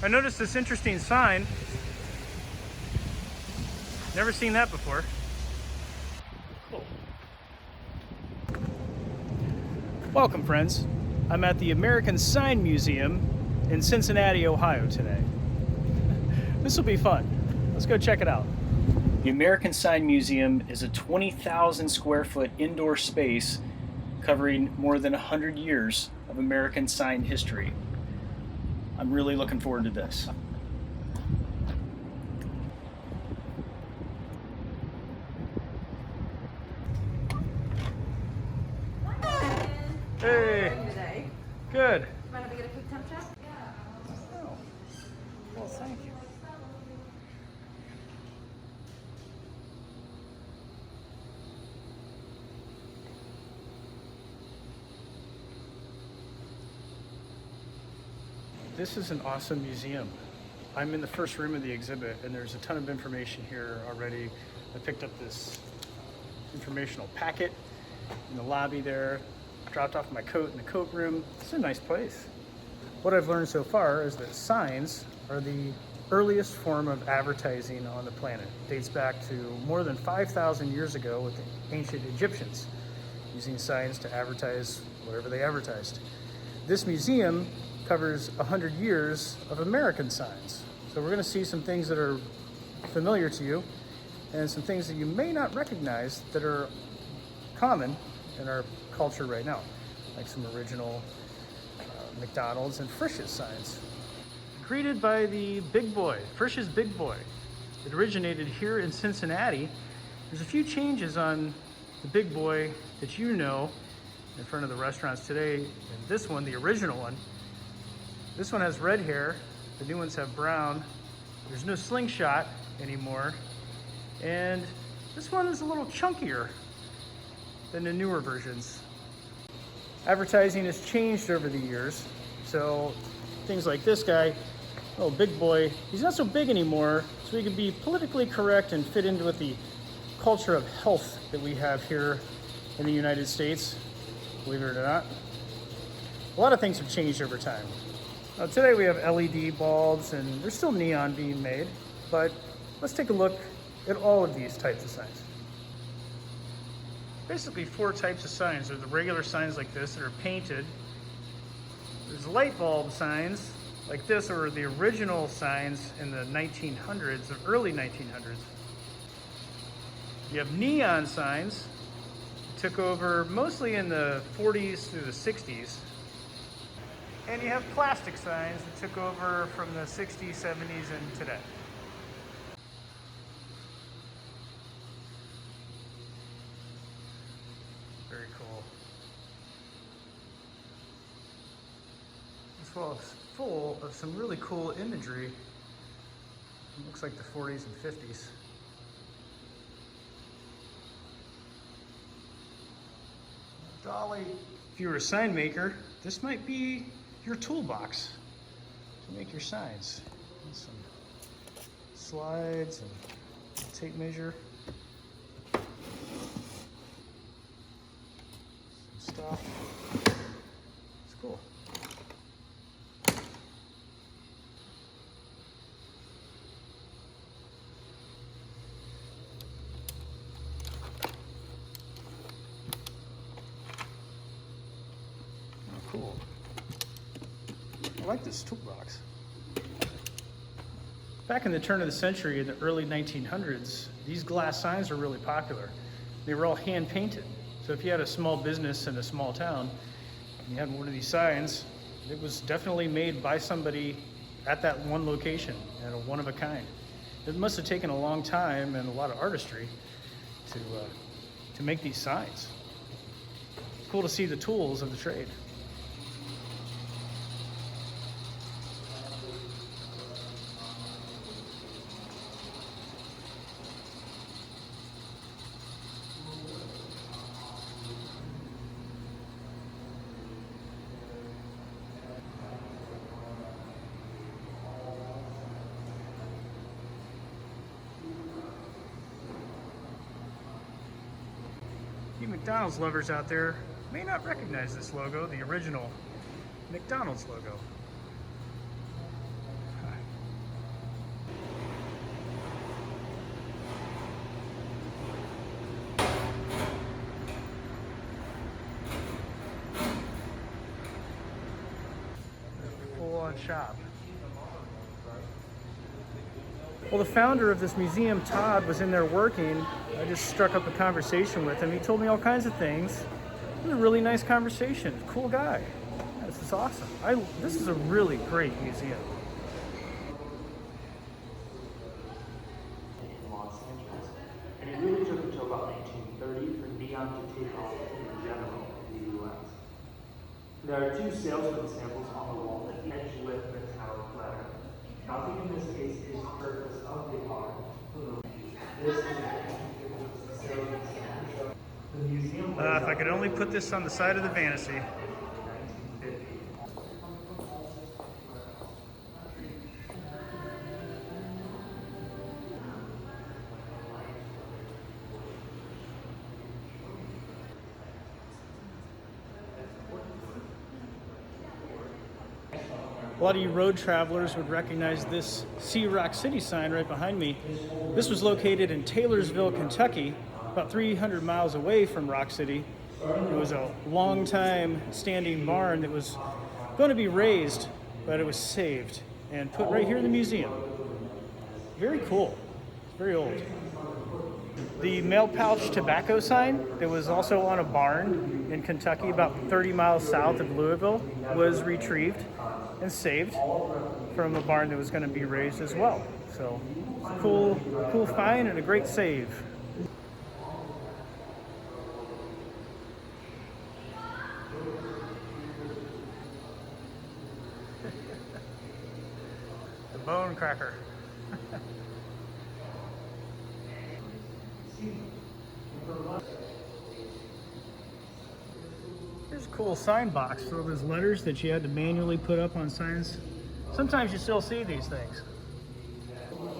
I noticed this interesting sign. Never seen that before. Cool. Welcome, friends. I'm at the American Sign Museum in Cincinnati, Ohio today. This will be fun. Let's go check it out. The American Sign Museum is a 20,000 square foot indoor space covering more than 100 years of American sign history. I'm really looking forward to this. Hey. Today. Good. Mind if we get a quick temp check? Oh. Well, thank you. This is an awesome museum. I'm in the first room of the exhibit, and there's a ton of information here already. I picked up this informational packet in the lobby there, dropped off my coat in the coat room. It's a nice place. What I've learned so far is that signs are the earliest form of advertising on the planet. It dates back to more than 5,000 years ago with the ancient Egyptians using signs to advertise whatever they advertised. This museum covers 100 years of American signs. So we're going to see some things that are familiar to you and some things that you may not recognize that are common in our culture right now, like some original McDonald's and Frisch's signs. Greeted by the big boy, Frisch's Big Boy. It originated here in Cincinnati. There's a few changes on the Big Boy that you know in front of the restaurants today. And this one, the original one, this one has red hair. The new ones have brown. There's no slingshot anymore. And this one is a little chunkier than the newer versions. Advertising has changed over the years. So things like this guy, little Big Boy, he's not so big anymore, so he can be politically correct and fit into with the culture of health that we have here in the United States, believe it or not. A lot of things have changed over time. Now, today we have LED bulbs and there's still neon being made, but let's take a look at all of these types of signs. Basically 4 types of signs. There's the regular signs like this that are painted. There's light bulb signs like this, or the original signs in the 1900s, the early 1900s. You have neon signs that took over mostly in the 40s through the 60s. And you have plastic signs that took over from the 60s, 70s, and today. Very cool. This wall is full of some really cool imagery. It looks like the 40s and 50s. Dolly. If you were a sign maker, this might be your toolbox to make your signs. And some slides and a tape measure. Some stuff. It's cool. Oh, cool. I like this toolbox. Back in the turn of the century, in the early 1900s, these glass signs were really popular. They were all hand painted. So if you had a small business in a small town, and you had one of these signs, it was definitely made by somebody at that one location, and a one of a kind. It must have taken a long time and a lot of artistry to make these signs. It's cool to see the tools of the trade. You McDonald's lovers out there may not recognize this logo, the original McDonald's logo. shop. Well, the founder of this museum, Todd, was in there working. I just struck up a conversation with him. He told me all kinds of things. It was a really nice conversation. Cool guy. This is awesome. This is a really great museum. In Los Angeles, and it really took until about 1930 for neon to take off in general in the U.S. There are two salesman samples on the wall that edge with metallic letter. Nothing in this case is the purpose of the art. This is a salesman sample. The museum. If I could only put this on the side of the Vantasy. A lot of you road travelers would recognize this See Rock City sign right behind me. This was located in Taylorsville, Kentucky, about 300 miles away from Rock City. It was a long time standing barn that was going to be razed, but it was saved and put right here in the museum. Very cool. It's very old. The mail pouch tobacco sign that was also on a barn in Kentucky about 30 miles south of Louisville was retrieved and saved from a barn that was going to be raised as well. So it's a cool find and a great save. The bone cracker. Here's a cool sign box for those letters that you had to manually put up on signs. Sometimes you still see these things.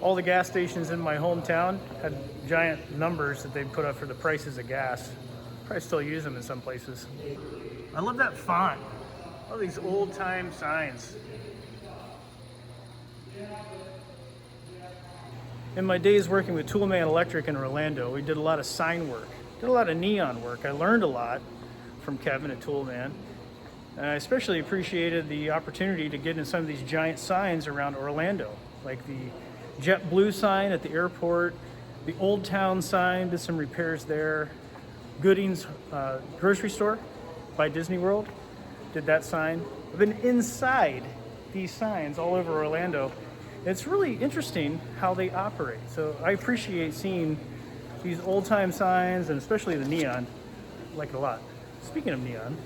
All the gas stations in my hometown had giant numbers that they put up for the prices of gas. Probably still use them in some places. I love that font. All these old time signs. In my days working with Toolman Electric in Orlando, we did a lot of sign work, did a lot of neon work. I learned a lot from Kevin at Toolman. And I especially appreciated the opportunity to get in some of these giant signs around Orlando, like the JetBlue sign at the airport, the Old Town sign, did some repairs there. Gooding's grocery store by Disney World, did that sign. I've been inside these signs all over Orlando. It's really interesting how they operate. So I appreciate seeing these old time signs and especially the neon. I like it a lot. Speaking of neon,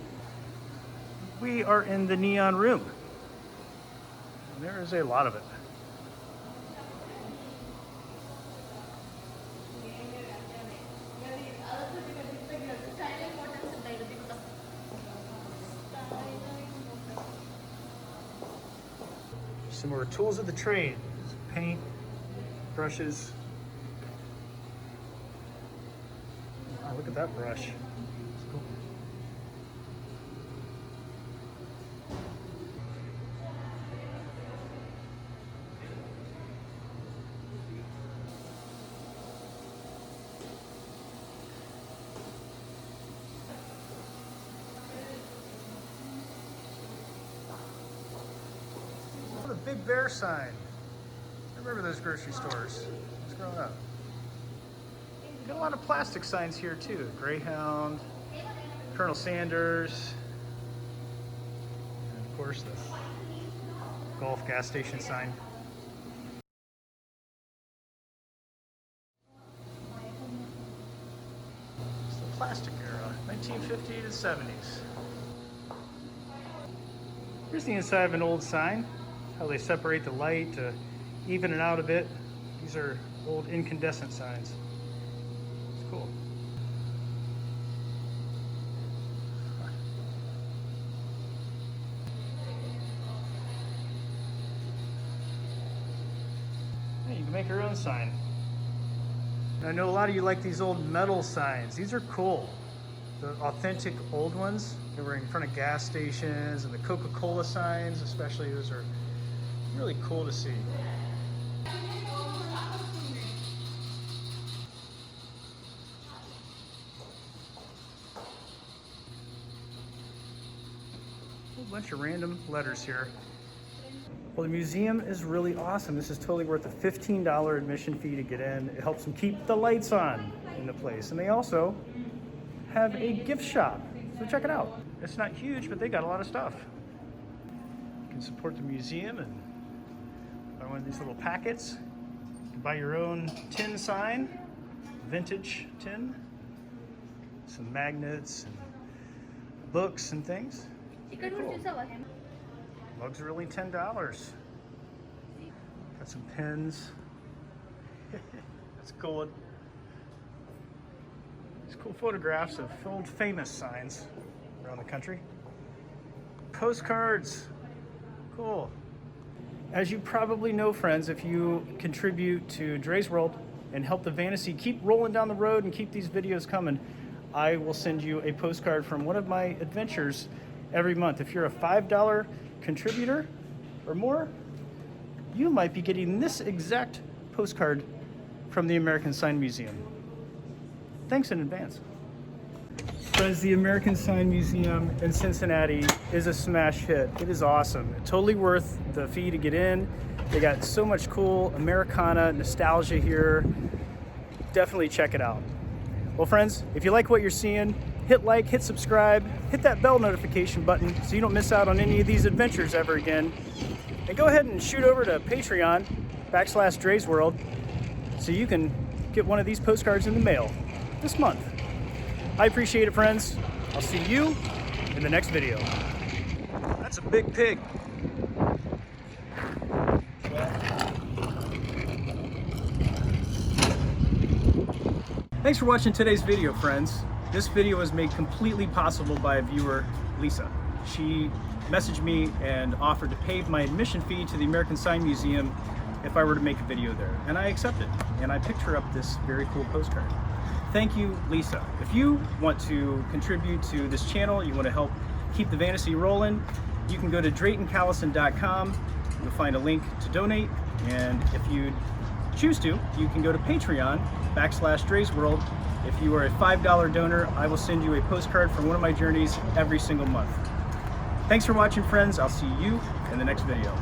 we are in the neon room. And there is a lot of it. Some more tools of the trade. Paint, brushes. Oh, look at that brush. It's cool. Oh, the Big Bear sign. I remember those grocery stores. I was growing up. Got a lot of plastic signs here too. Greyhound, Colonel Sanders, and of course the Gulf gas station sign. It's the plastic era, 1950 to 70s. Here's the inside of an old sign. How they separate the light to even it out a bit. These are old incandescent signs. It's cool. Hey, you can make your own sign. I know a lot of you like these old metal signs. These are cool. The authentic old ones. They were in front of gas stations and the Coca-Cola signs, especially. Those are really cool to see. A whole bunch of random letters here. Well, the museum is really awesome. This is totally worth a $15 admission fee to get in. It helps them keep the lights on in the place. And they also have a gift shop. So check it out. It's not huge, but they got a lot of stuff. You can support the museum and buy one of these little packets. You can buy your own tin sign, vintage tin, some magnets and books and things. Pretty cool. Mugs are only $10. Got some pens. That's cool. These cool photographs of old famous signs around the country. Postcards. Cool. As you probably know, friends, if you contribute to Dre's World and help the Vantasy keep rolling down the road and keep these videos coming, I will send you a postcard from one of my adventures every month. If you're a $5 contributor or more, you might be getting this exact postcard from the American Sign Museum. Thanks in advance. Friends, the American Sign Museum in Cincinnati is a smash hit. It is awesome. Totally worth the fee to get in. They got so much cool Americana nostalgia here. Definitely check it out. Well, friends, if you like what you're seeing, hit like, hit subscribe, hit that bell notification button so you don't miss out on any of these adventures ever again. And go ahead and shoot over to Patreon/Dre's World so you can get one of these postcards in the mail this month. I appreciate it, friends. I'll see you in the next video. That's a big pig. Thanks for watching today's video, friends. This video was made completely possible by a viewer, Lisa. She messaged me and offered to pay my admission fee to the American Sign Museum if I were to make a video there. And I accepted, and I picked her up this very cool postcard. Thank you, Lisa. If you want to contribute to this channel, you want to help keep the Vantasy rolling, you can go to DraytonCallison.com. You'll find a link to donate, and if you choose to, you can go to Patreon/Dre's World. If you are a $5 donor, I will send you a postcard from one of my journeys every single month. Thanks for watching, friends. I'll see you in the next video.